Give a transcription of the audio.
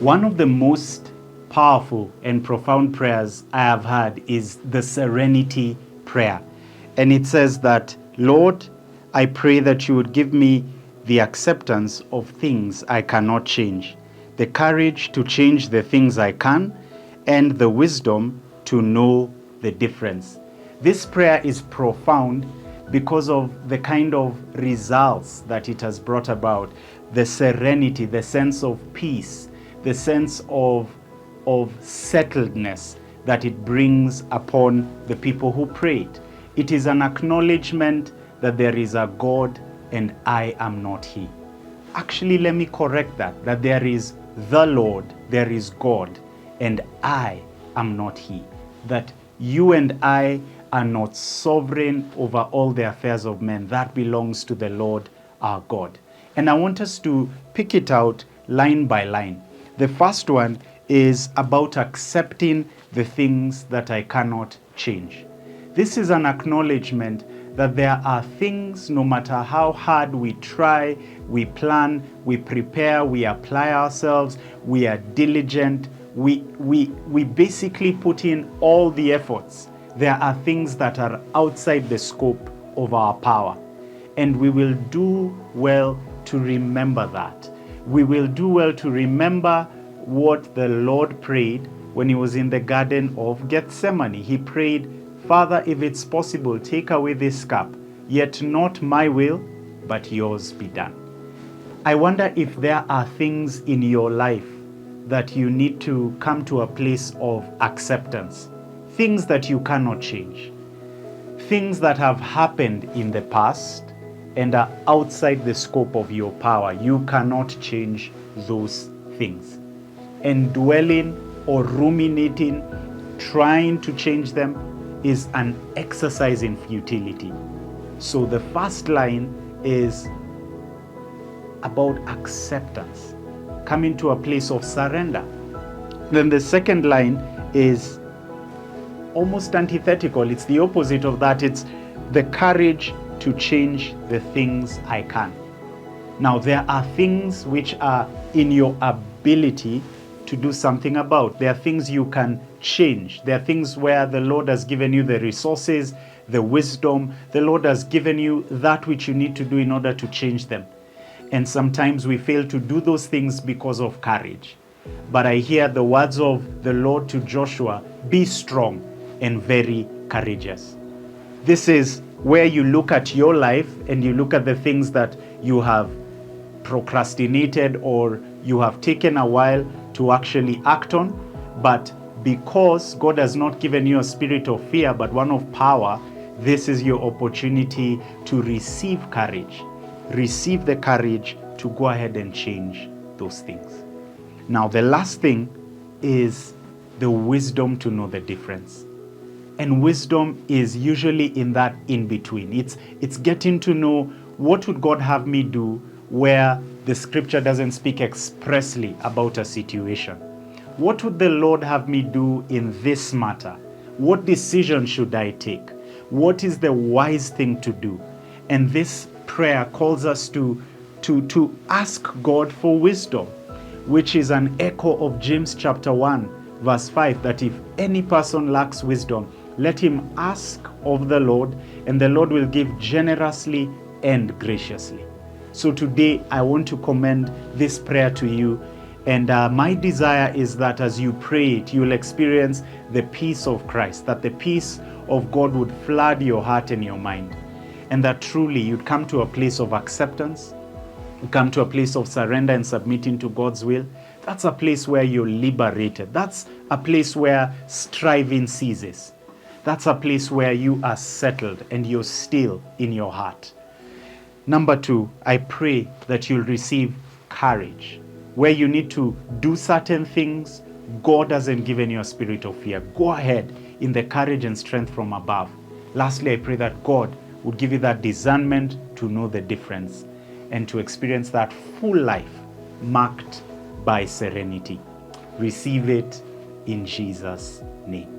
One of the most powerful and profound prayers I have had is the Serenity Prayer. And it says that, Lord, I pray that you would give me the acceptance of things I cannot change, the courage to change the things I can, and the wisdom to know the difference. This prayer is profound because of the kind of results that it has brought about. The serenity, the sense of peace, the sense of settledness that it brings upon the people who prayed. It is an acknowledgement that there is a God and I am not He. Actually, let me correct that there is the Lord, there is God, and I am not He. That you and I are not sovereign over all the affairs of men. That belongs to the Lord our God. And I want us to pick it out line by line. The first one is about accepting the things that I cannot change. This is an acknowledgement that there are things, no matter how hard we try, we plan, we prepare, we apply ourselves, we are diligent, we basically put in all the efforts. There are things that are outside the scope of our power. And we will do well to remember that. We will do well to remember what the Lord prayed when He was in the Garden of Gethsemane. He prayed, Father, if it's possible, take away this cup, yet not my will, but yours be done. I wonder if there are things in your life that you need to come to a place of acceptance, things that you cannot change, things that have happened in the past and are outside the scope of your power. You cannot change those things. And dwelling or ruminating, trying to change them, is an exercise in futility. So the first line is about acceptance, coming to a place of surrender. Then the second line is almost antithetical. It's the opposite of that. It's the courage to change the things I can. Now, there are things which are in your ability to do something about. There are things you can change. There are things where the Lord has given you the resources, the wisdom. The Lord has given you that which you need to do in order to change them. And sometimes we fail to do those things because of courage. But I hear the words of the Lord to Joshua, be strong and very courageous. This is where you look at your life and you look at the things that you have procrastinated or you have taken a while to actually act on. But because God has not given you a spirit of fear, but one of power, this is your opportunity to receive courage. Receive the courage to go ahead and change those things. Now, the last thing is the wisdom to know the difference. And wisdom is usually in that in-between. It's getting to know what would God have me do where the scripture doesn't speak expressly about a situation. What would the Lord have me do in this matter? What decision should I take? What is the wise thing to do? And this prayer calls us to ask God for wisdom, which is an echo of James chapter 1, verse 5, that if any person lacks wisdom, let him ask of the Lord, and the Lord will give generously and graciously. So today, I want to commend this prayer to you. And my desire is that as you pray it, you'll experience the peace of Christ, that the peace of God would flood your heart and your mind, and that truly you'd come to a place of acceptance, come to a place of surrender and submitting to God's will. That's a place where you're liberated. That's a place where striving ceases. That's a place where you are settled and you're still in your heart. Number 2, I pray that you'll receive courage. Where you need to do certain things, God hasn't given you a spirit of fear. Go ahead in the courage and strength from above. Lastly, I pray that God would give you that discernment to know the difference and to experience that full life marked by serenity. Receive it in Jesus' name.